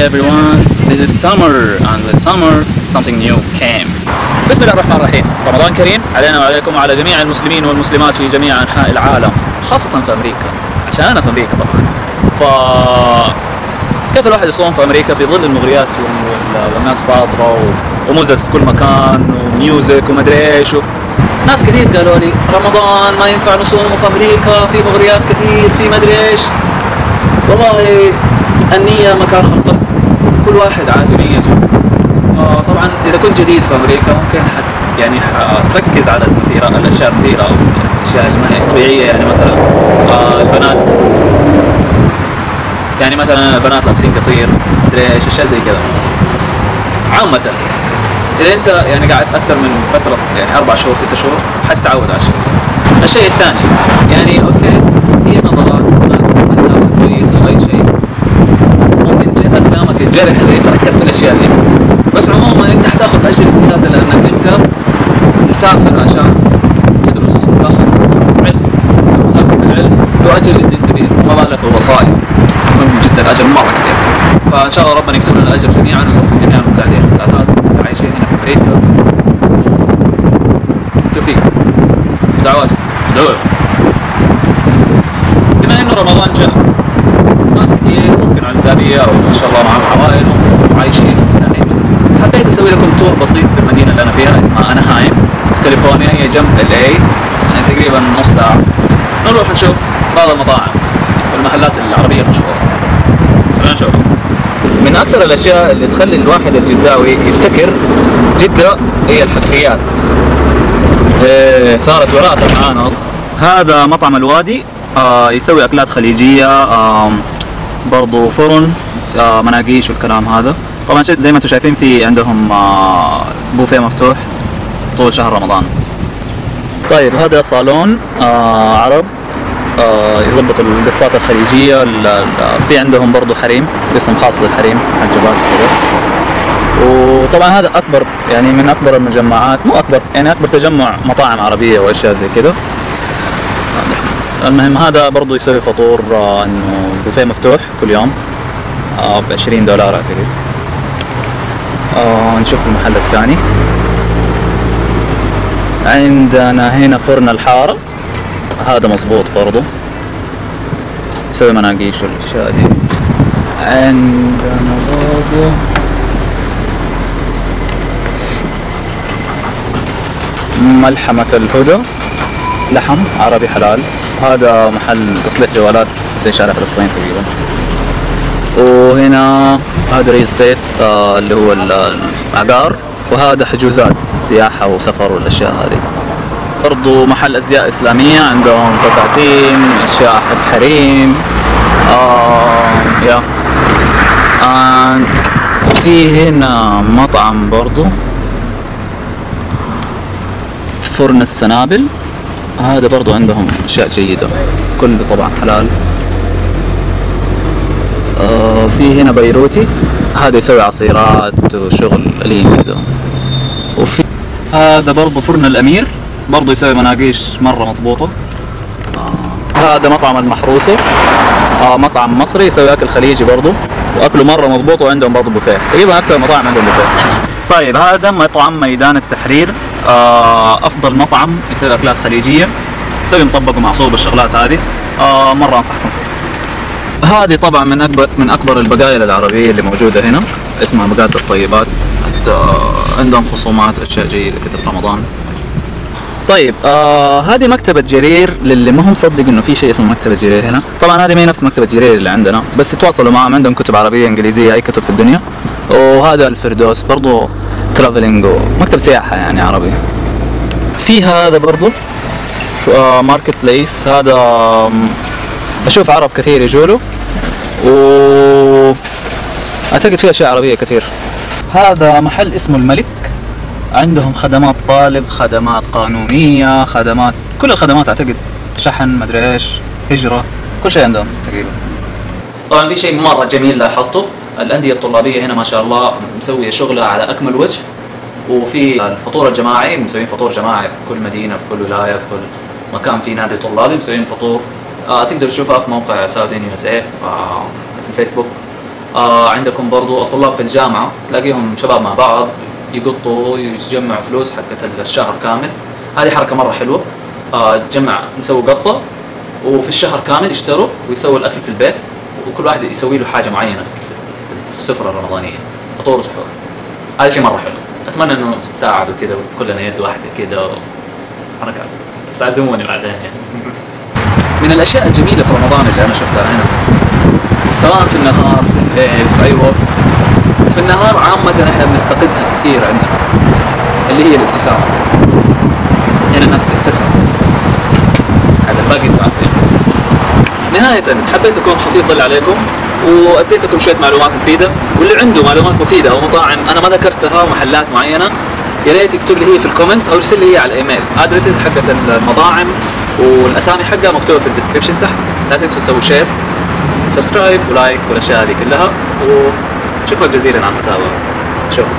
everyone, this is summer and with summer something new came. بسم الله الرحمن الرحيم. رمضان كريم علينا وعليكم وعلى جميع المسلمين والمسلمات في جميع أنحاء العالم، خاصة في أمريكا عشان أنا في أمريكا طبعا. كيف الواحد يصوم في أمريكا في ظل المغريات والناس فاطرة ومزز في كل مكان وميوزك ومدري إيش ناس كثير قالوا لي رمضان ما ينفع نصومه في أمريكا، في مغريات كثير، في مدري إيش. والله النية مكانها القلب، كل واحد عاد نيته. طبعا إذا كنت جديد في أمريكا ممكن تركز على الأشياء المثيرة أو الأشياء اللي ما هي طبيعية، يعني مثلا البنات، يعني مثلا البنات لابسين قصير مدري إيش، أشياء زي كذا. عامة إذا أنت يعني قاعد أكثر من فترة يعني 4 شهور 6 شهور حتتعود على الشيء. الشيء الثاني يعني أوكي هي نظرات ناس ما لابسة كويس أو أي شيء، ممكن جد أسامك الجرح إذا أنت ركزت في الأشياء دي، بس عموما أنت حتاخذ أجر زيادة لأنك أنت مسافر عشان تدرس وتاخذ علم، فمسافر في العلم له أجر جدا كبير، وما بالك بالوصايا يكون جدا أجر مرة كبير. فإن شاء الله ربنا يكتب لنا الأجر جميعا ويوفق جميع المبتعثين والمبتعثات اللي عايشين هنا في أمريكا. بالتوفيق، دعواتكم دعوة. بما إنه رمضان جاء، ناس كثير ممكن عزابية أو ما شاء الله معهم عوائلهم وعايشين ومرتاحين، حبيت أسوي لكم تور بسيط في المدينة اللي أنا فيها، اسمها أناهايم في كاليفورنيا، هي جنب LA، يعني تقريبا نص ساعة. نروح نشوف بعض المطاعم والمحلات العربية المشهورة. خلينا نشوف. من أكثر الأشياء اللي تخلي الواحد الجداوي يفتكر جدة هي الحلويات. صارت وراثة معانا أصلا. هذا مطعم الوادي، يسوي أكلات خليجية، برضو فرن، مناقيش والكلام هذا. طبعا زي ما انتم شايفين في عندهم بوفيه مفتوح طول شهر رمضان. طيب هذا صالون عرب يضبط القصات الخليجية. في عندهم برضو حريم، اسم خاص للحريم، حجبات كذا. وطبعا هذا أكبر، يعني من أكبر المجمعات، مو أكبر يعني أكبر تجمع مطاعم عربية وأشياء زي كذا. المهم هذا برضو يسوي فطور، إنه بوفيه مفتوح كل يوم ب$20 أعتقد. نشوف المحل الثاني. عندنا هنا فرن الحارة، هذا مظبوط برضو، يسوي مناقيش والأشياء دي. عندنا برضو ملحمة الهدى، لحم عربي حلال. هذا محل تصليح جوالات زي شارع فلسطين تقريبا. وهنا هذا ريل ستيت اللي هو العقار، وهذا حجوزات سياحة وسفر والأشياء هذه. برضو محل أزياء إسلامية، عندهم فساتين، أشياء حق حريم. في هنا مطعم برضو، فرن السنابل، هذا برضو عندهم أشياء جيدة، كله طبعا حلال. في هنا بيروتي، هذا يسوي عصيرات وشغل قليل كذا. وفي هذا برضو فرن الأمير، برضو يسوي مناقيش مرة مضبوطة. هذا مطعم المحروسة، مطعم مصري يسوي أكل خليجي برضو، وأكله مرة مضبوط، وعندهم برضو بوفيه، تقريبا أكثر مطاعم عندهم بوفيه. طيب هذا مطعم ميدان التحرير، أفضل مطعم يسوي أكلات خليجية، يسوي مطبق ومعصوب والشغلات هذه، مرة أنصحكم فيه. هذه طبعا من أكبر البقايا العربية اللي موجودة هنا، اسمها بقايا الطيبات، عندهم خصومات وأشياء جيدة كده في رمضان. طيب هذه مكتبة جرير، للي ما هم مصدق إنه في شيء اسمه مكتبة جرير هنا. طبعا هذه ما هي نفس مكتبة جرير اللي عندنا، بس تواصلوا معهم، عندهم كتب عربية إنجليزية، أي كتب في الدنيا. وهذا الفردوس برضو ترافلينج ومكتب سياحة يعني عربي. في هذا برضو ماركت بليس، هذا أشوف عرب كثير يجوله، أعتقد فيه أشياء عربية كثير. هذا محل اسمه الملك، عندهم خدمات طالب، خدمات قانونية، خدمات، كل الخدمات أعتقد، شحن مدري إيش، هجرة، كل شيء عندهم تقريبا. طبعا في شيء مرة جميل لاحظته، الأندية الطلابية هنا ما شاء الله مسوية شغلها على أكمل وجه. وفي الفطور الجماعي، مسوين فطور جماعي في كل مدينة، في كل ولاية، في كل مكان في نادي طلابي مسوين فطور. تقدر تشوفها في موقع ساودين USA في الفيسبوك. عندكم برضو الطلاب في الجامعة تلاقيهم شباب مع بعض يقطوا يجمعوا فلوس حقت الشهر كامل. هذه حركة مرة حلوة. تجمع نسوي قطة وفي الشهر كامل يشتروا ويسووا الأكل في البيت، وكل واحد يسوي له حاجة معينة في السفرة الرمضانية، فطور وسحور. هذا شيء مرة حلو. أتمنى إنه تتساعدوا كذا وكلنا يد واحدة كذا حركات، بس عزموني بعدين يعني. من الأشياء الجميلة في رمضان اللي أنا شفتها هنا، سواء في النهار في الليل في أي وقت، في النهار عامة احنا بنفتقدها كثير عندنا، اللي هي الابتسامة. هنا الناس تبتسم، هذا الباقي انتم عارفين. نهاية حبيت أكون خفيف ظل عليكم وأديتكم شوية معلومات مفيدة، واللي عنده معلومات مفيدة أو مطاعم أنا ما ذكرتها ومحلات معينة يا ريت يكتب لي هي في الكومنت أو يرسل لي هي على الإيميل. أدرسز حقت المطاعم والأسامي حقها مكتوبة في الديسكربشن تحت. لا تنسوا تسووا شير وسبسكرايب ولايك والأشياء هذه كلها، وشكرا جزيلا على المتابعة. شوفوا.